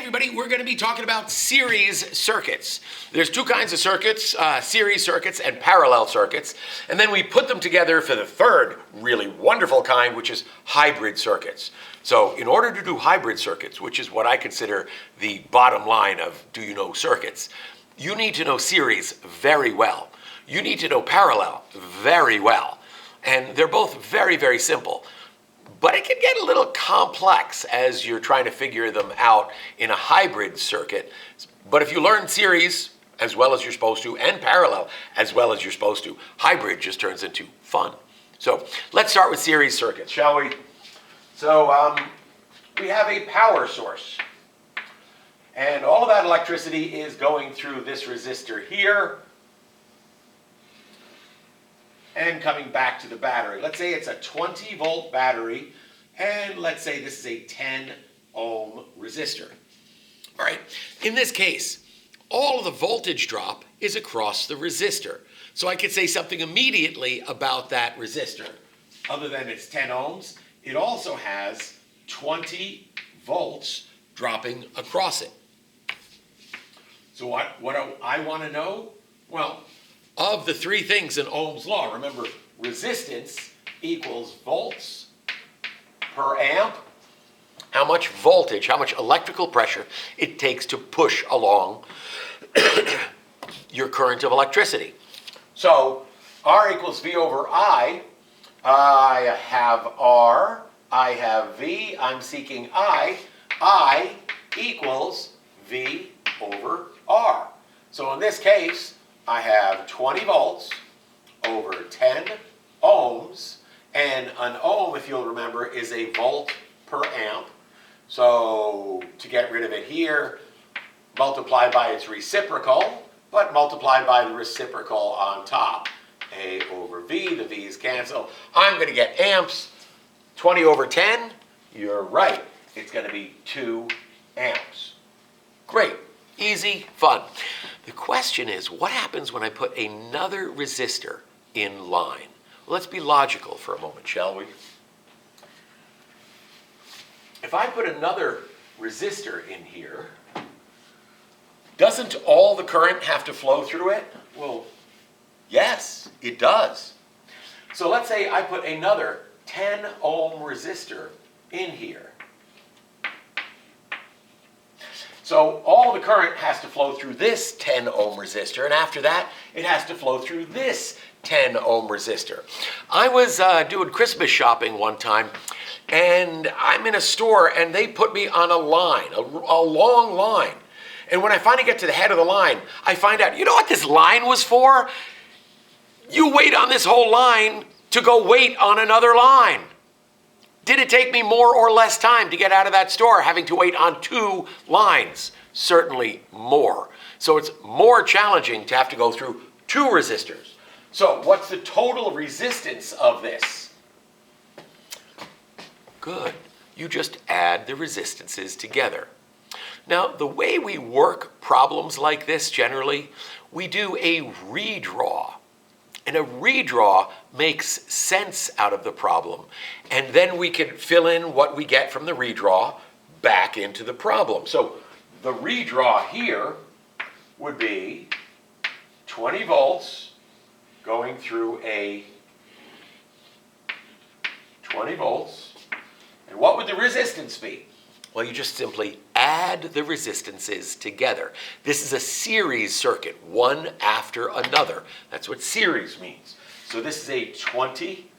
everybody, we're going to be talking about series circuits. There's two kinds of circuits, series circuits and parallel circuits, and then we put them together for the third really wonderful kind, which is hybrid circuits. So in order to do hybrid circuits, which is what I consider the bottom line of do you know circuits, you need to know series very well. You need to know parallel very well. And they're both very, very simple. But it can get a little complex as you're trying to figure them out in a hybrid circuit. But if you learn series as well as you're supposed to, and parallel as well as you're supposed to, hybrid just turns into fun. So let's start with series circuits, shall we? So we have a power source. And all of that electricity is going through this resistor here and coming back to the battery. Let's say it's a 20-volt battery, and let's say this is a 10-ohm resistor. All right, in this case, all of the voltage drop is across the resistor. So I could say something immediately about that resistor. Other than it's 10 ohms, it also has 20 volts dropping across it. So what do I want to know? Well, of the three things in Ohm's law, remember, resistance equals volts per amp, how much voltage, how much electrical pressure it takes to push along your current of electricity. So R equals V over I. I have R, I have V, I'm seeking I equals V over R. So in this case, I have 20 volts over 10 ohms, and an ohm, if you'll remember, is a volt per amp. So to get rid of it here, multiply by its reciprocal, but multiply by the reciprocal on top. A over V, the V's cancel. I'm going to get amps. 20 over 10, you're right. It's going to be 2 amps. Great. Easy, fun. The question is, what happens when I put another resistor in line? Well, let's be logical for a moment, shall we? If I put another resistor in here, doesn't all the current have to flow through it? Well, yes, it does. So let's say I put another 10 ohm resistor in here. So all the current has to flow through this 10 ohm resistor, and after that, it has to flow through this 10 ohm resistor. I was doing Christmas shopping one time, and I'm in a store, and they put me on a line, a long line. And when I finally get to the head of the line, I find out, you know what this line was for? You wait on this whole line to go wait on another line. Did it take me more or less time to get out of that store having to wait on 2 lines? Certainly more. So it's more challenging to have to go through 2 resistors. So what's the total resistance of this? Good. You just add the resistances together. Now, the way we work problems like this generally, we do a redraw. And a redraw makes sense out of the problem. And then we can fill in what we get from the redraw back into the problem. So the redraw here would be 20 volts going through a 20 volts. And what would the resistance be? Well, you just simply add the resistances together. This is a series circuit, one after another. That's what series means. So this is a 20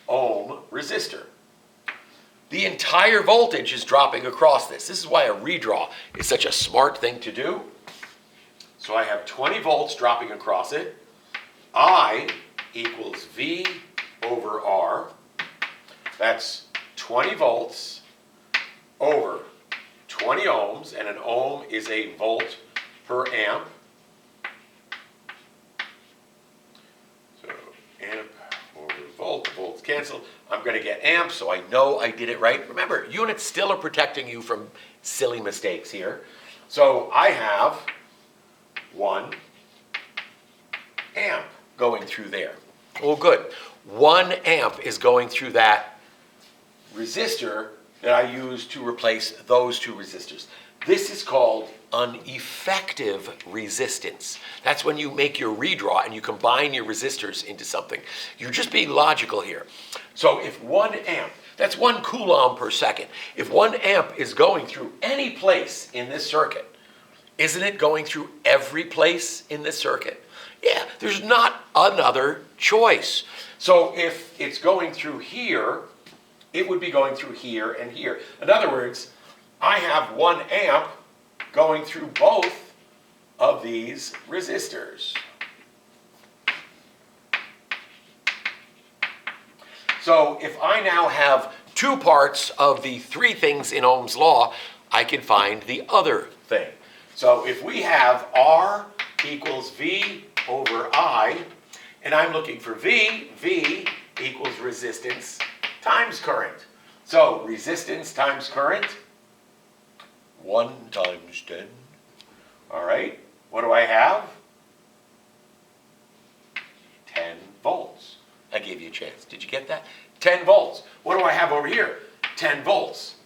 ohm resistor. The entire voltage is dropping across this. This is why a redraw is such a smart thing to do. So I have 20 volts dropping across it. I equals V over R. That's 20 volts over 20 ohms, and an ohm is a volt per amp. So amp over volt, the volts cancel. I'm going to get amps, so I know I did it right. Remember, units still are protecting you from silly mistakes here. So I have 1 amp going through there. Well, good. 1 amp is going through that resistor that I used to replace those 2 resistors. This is called an effective resistance. That's when you make your redraw and you combine your resistors into something. You're just being logical here. So if 1 amp, that's 1 coulomb per second. If 1 amp is going through any place in this circuit, isn't it going through every place in this circuit? Yeah, there's not another choice. So if it's going through here, it would be going through here and here. In other words, I have 1 amp going through both of these resistors. So if I now have 2 parts of the 3 things in Ohm's law, I can find the other thing. So if we have R equals V over I, and I'm looking for V, V equals resistance times current. So resistance times current, 1 times 10. All right, what do I have? 10 volts. I gave you a chance. Did you get that? 10 volts. What do I have over here? 10 volts.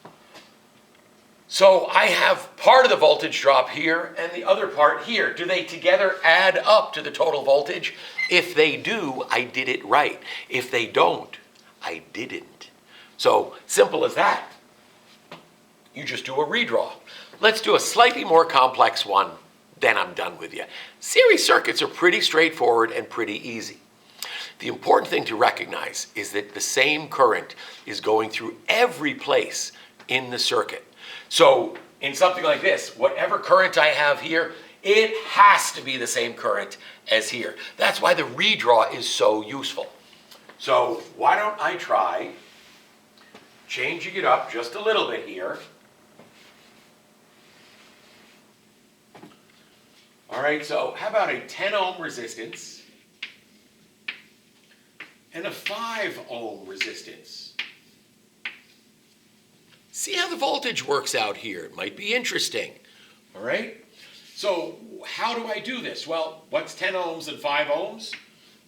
So I have part of the voltage drop here and the other part here. Do they together add up to the total voltage? If they do, I did it right. If they don't, I didn't. So simple as that. You just do a redraw. Let's do a slightly more complex one, then I'm done with you. Series circuits are pretty straightforward and pretty easy. The important thing to recognize is that the same current is going through every place in the circuit. So in something like this, whatever current I have here, it has to be the same current as here. That's why the redraw is so useful. So why don't I try changing it up just a little bit here. All right, so how about a 10 ohm resistance and a 5 ohm resistance? See how the voltage works out here. It might be interesting. All right, so how do I do this? Well, what's 10 ohms and 5 ohms?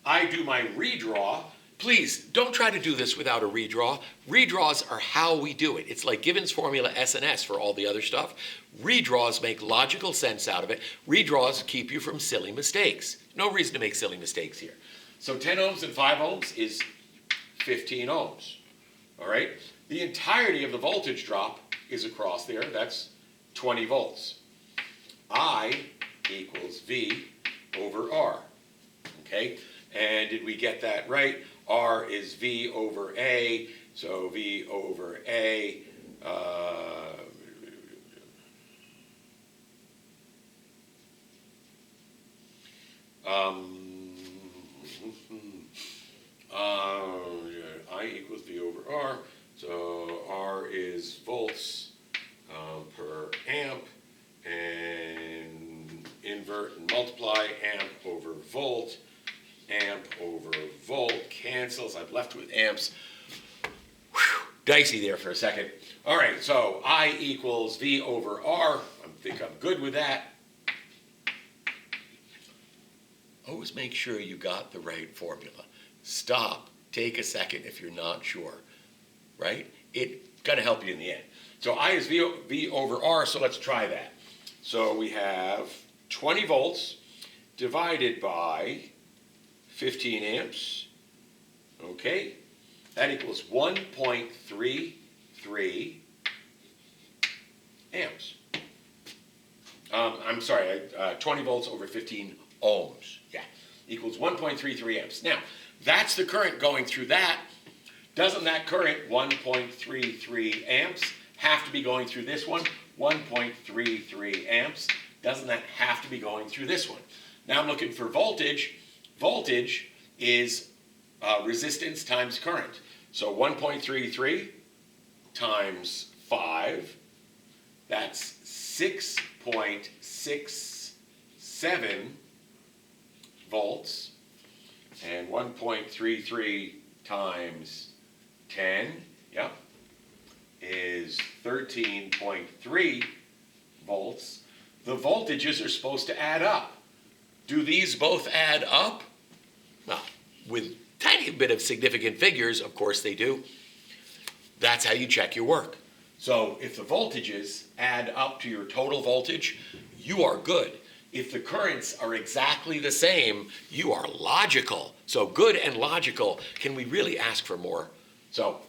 I do my redraw. Please, don't try to do this without a redraw. Redraws are how we do it. It's like Gibbons formula S&S for all the other stuff. Redraws make logical sense out of it. Redraws keep you from silly mistakes. No reason to make silly mistakes here. So 10 ohms and 5 ohms is 15 ohms. All right? The entirety of the voltage drop is across there. That's 20 volts. I equals V over R. Okay? And did we get that right? R is V over A, so V over A, I equals V over R, so R is volts per amp, and invert and multiply amp over volt. Amp over volt cancels. I'm left with amps. Whew, dicey there for a second. All right, so I equals V over R. I think I'm good with that. Always make sure you got the right formula. Stop. Take a second if you're not sure. Right? It's going to help you in the end. So I is V over R, so let's try that. So we have 20 volts divided by 15 amps, okay, that equals 1.33 amps. I'm sorry, 20 volts over 15 ohms, yeah, equals 1.33 amps. Now, that's the current going through that. Doesn't that current, 1.33 amps, have to be going through this one? 1.33 amps, doesn't that have to be going through this one? Now I'm looking for voltage. Voltage is resistance times current. So 1.33 times 5, that's 6.67 volts. And 1.33 times 10, yep, is 13.3 volts. The voltages are supposed to add up. Do these both add up? Well, with tiny bit of significant figures, of course they do. That's how you check your work. So if the voltages add up to your total voltage, you are good. If the currents are exactly the same, you are logical. So good and logical. Can we really ask for more? So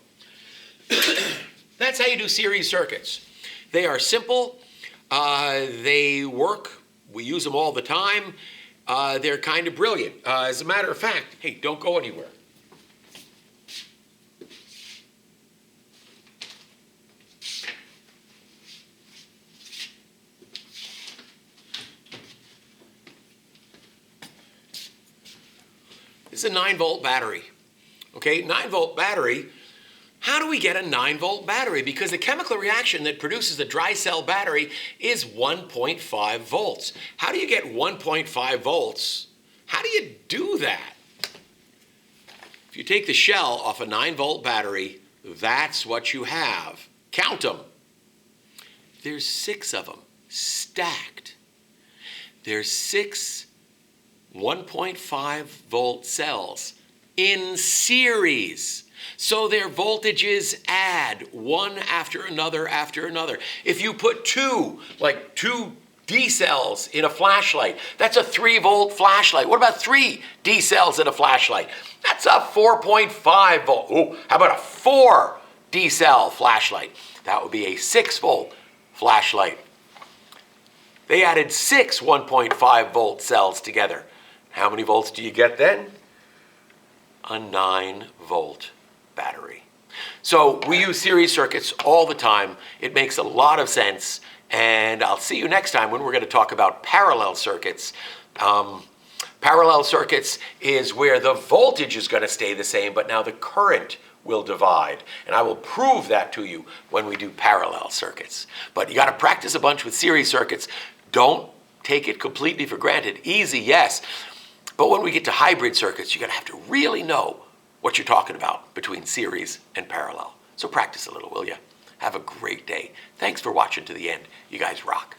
that's how you do series circuits. They are simple. They work. We use them all the time. They're kind of brilliant. As a matter of fact, hey, don't go anywhere. This is a 9-volt battery. Okay, 9-volt battery. How do we get a 9-volt battery? Because the chemical reaction that produces the dry cell battery is 1.5 volts. How do you get 1.5 volts? How do you do that? If you take the shell off a 9-volt battery, that's what you have. Count them. There's 6 of them stacked. There's 6 1.5 volt cells in series. So their voltages add one after another after another. If you put two D cells in a flashlight, that's a 3-volt flashlight. What about 3 D cells in a flashlight? That's a 4.5 volt. Oh, how about a 4 D cell flashlight? That would be a 6-volt flashlight. They added 6 1.5 volt cells together. How many volts do you get then? A 9-volt battery. So we use series circuits all the time. It makes a lot of sense. And I'll see you next time when we're going to talk about parallel circuits. Parallel circuits is where the voltage is going to stay the same, but now the current will divide. And I will prove that to you when we do parallel circuits. But you got to practice a bunch with series circuits. Don't take it completely for granted. Easy, yes. But when we get to hybrid circuits, you're going to have to really know what you're talking about between series and parallel. So practice a little, will you? Have a great day. Thanks for watching to the end. You guys rock.